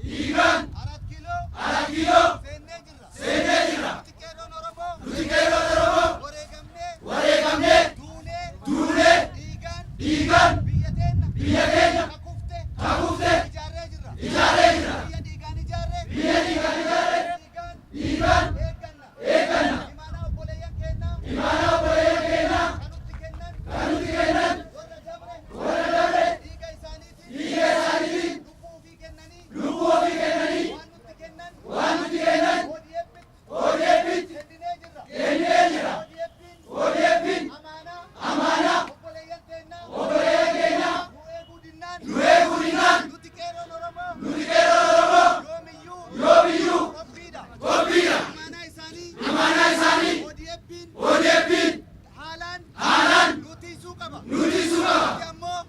Diigan. Arat kilo. Seennee jirra. Nuti qeerroon Oromoo. Wareegamnee. Duunee. Diigan. Biyya keenya. Kakuufte. Ijaarree jirra. Biyya diigaan ijaarre. Diigan. Eegganna. Imaanaa obboleeyyan keenya. Kan nuti kennan. Warra dabre. Dhiiga isaaniitiin. Lubbuu ofii kennanii. Waan nuti kennan. ODF'n. Kennee jira. ODF'n. Amaanaa. Obboleeyyan keenya. Nu eeguu dinnaan. Nuti qeerroon Oromoo. Yoomiyyuu. Qophiidha. Amaanaa isaanii. ODF'n. Haalaan. Nutiisuu qaba. Nuti ammoo.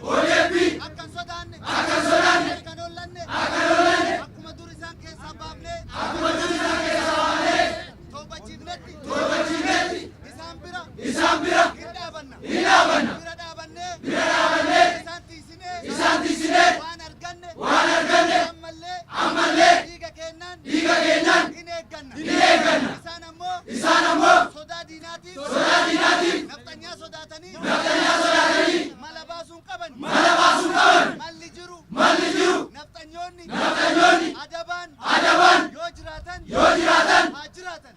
ODF'n. Akkan sodaanne. Akkan ollanne. Akkuma dur isaan keessaa baafnee. Toobachiifnetti. Isaan bira. Hin dhaabanna. Bira dhaabannee. Isaan tiisinee. Waan arganne. Ammallee. Dhiiga keenyaan. Hin eegganna. Isaan ammoo. Sodaa diinaatiif. Nafxanyaa sodaatanii. Mala baasuun qaban. Malli jiru. Nafxanyoonni. Adabaan. Yoo jiraatan. Haa jiraatan.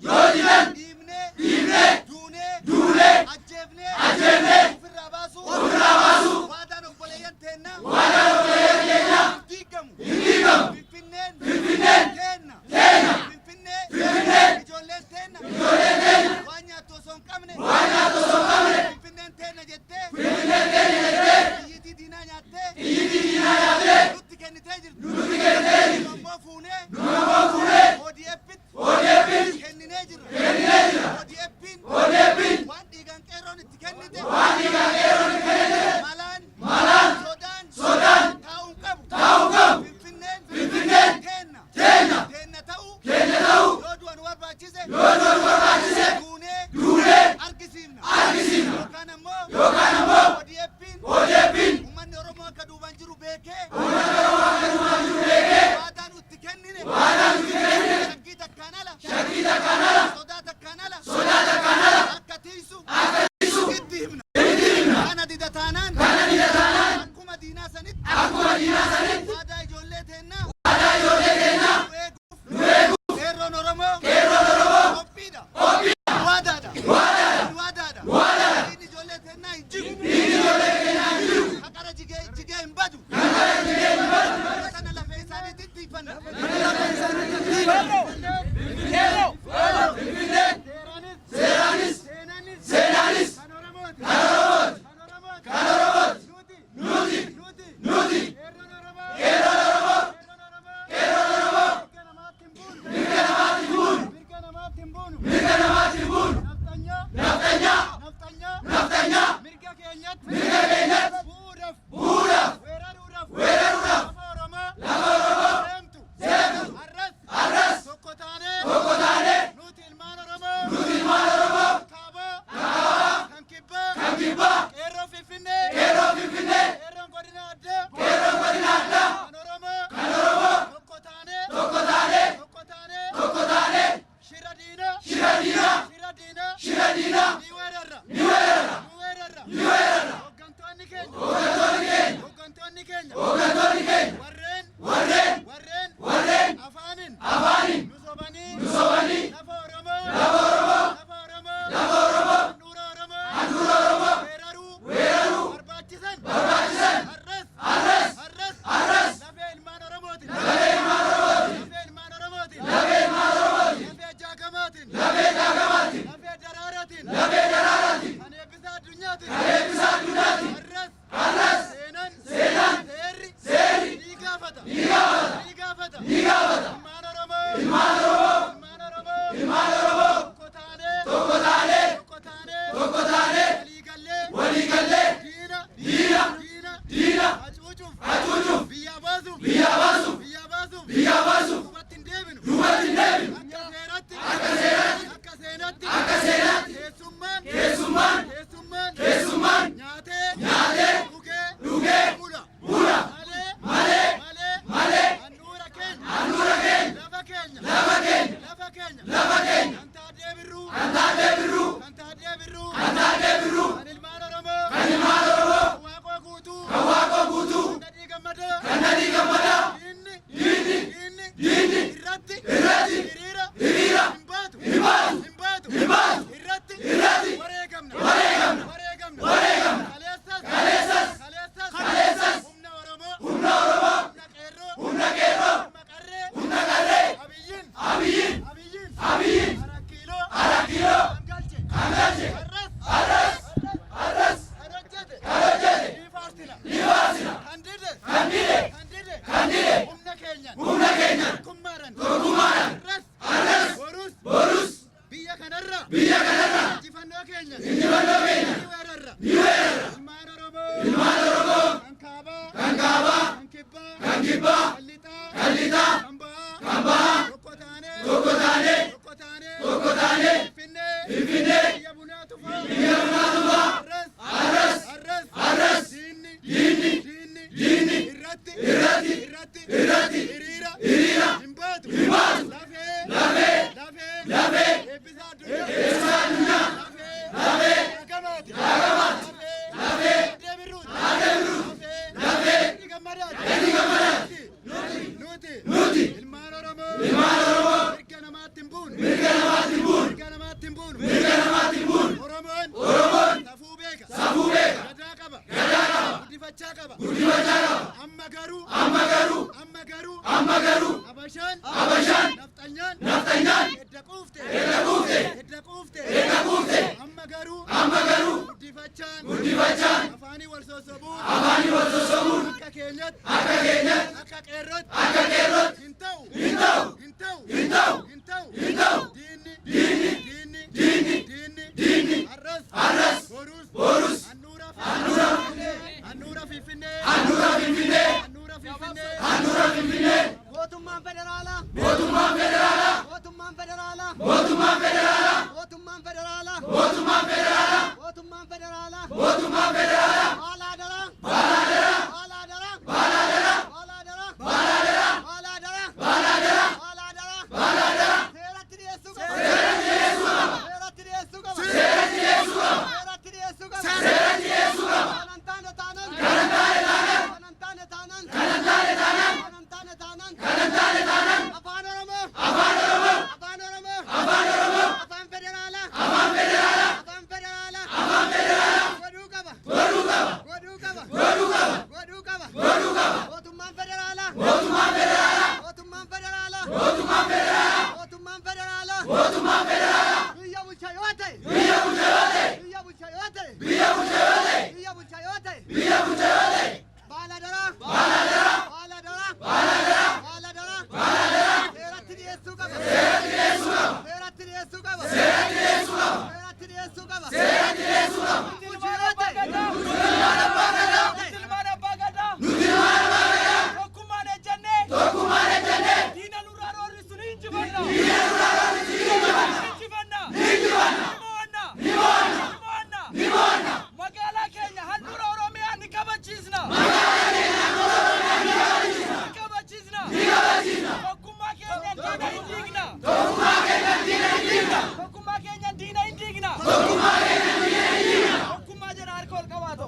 Yoo didan. Dhiibnee. Duunee. Ajjeefnee. Ofirraa baasuu. Waadaan obboleeyyan keenya. Hin diigamu. Finfinneen. Keenya. Ijoolleen keenya. Waan nyaattu osoo hin qabne. Finfinneen keenya jettee. Xiyyiitii diinaa nyaattee. Nutti kennitee jirti. Ammoo fuunee. ODF'n. Kenninee jirra. ODF'n. Waan dhiigaan qeerroon itti kennite. Malaan. Sodaan. Taa'uun qabu. Finfinneen. Keenya ta'uu. Yoo du'an barbaachise. Duunee. Argisiifna. Yookaan ammoo. ODF'n. Uummanni Oromoo akka duubaan jiru beekee. Waadaan itti kennine. Shakkii takkaan ala. Sodaa takkaan ala. Akka tiisu. Itti himna. Kana dida taanaan. Akkuma diinaa sanitti. Waadaa ijoollee teennaa. Nu eeguuf. Qeerroon Oromoo. Qophiidha. Waadaadha. Inni ijoollee teennaa hin jigu. Haqara jigee hin badu. Sana lafee isaaniitti tiifanna. Seeraanis. Seenaanis. Kan Oromooti. Nuti. Qeerroon Oromoo. Mirga namaatti hin buunu. Nafxanyaa. Mirga keenyatti. Bu'uudhaaf. Weeraruudhaaf. Kallita. Kamba. Tokko taane. Finfinne. Biyya bunaa tufa. Arras. Diinni. Irratti. Hiriira. Himbaatu. Lafee. Eebbisaa addunyaa. Lafee. Agamaati. Nuti ilmaan Oromoo mirga namaatti hin buunu. Oromoon safuu beeka. Gadaa qaba. Guddifachaa qaba. Amma garuu Habashaan nafxanyaan edda quufte. Amma garuu guddifachaan afaanii wal sossobuun akka keenyatti akka qeerrootti hin ta'u. Diinni arras borus handhuura Finfinnee. Mootummaan federaalaa. Baalaa daraa. Seeratti dhiyeessuu qaba. Kanan taane afaan Oromoo. Afaan federaalaa. Godhuu qaba. Mootummaan federaalaa. Biyya bulchaa yoo ta'e. Baalaa daraa. Seeratti dhiyeessuu qaba. Tokkummaan ejjennee. Diina nurraa roorrisu ni injifanna. Ni mo'anna. Magaalaa keenya handhuura Oromiyaa ni kabachiisna. Tokkummaa keenya diina hin diigna. Tokkummaa jedha harka ol qabaatu.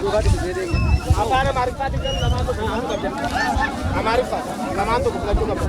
Afaan Amaariffaatiin kan lamaan tokko Amaariffaa lamaan tokko filachuu qabda.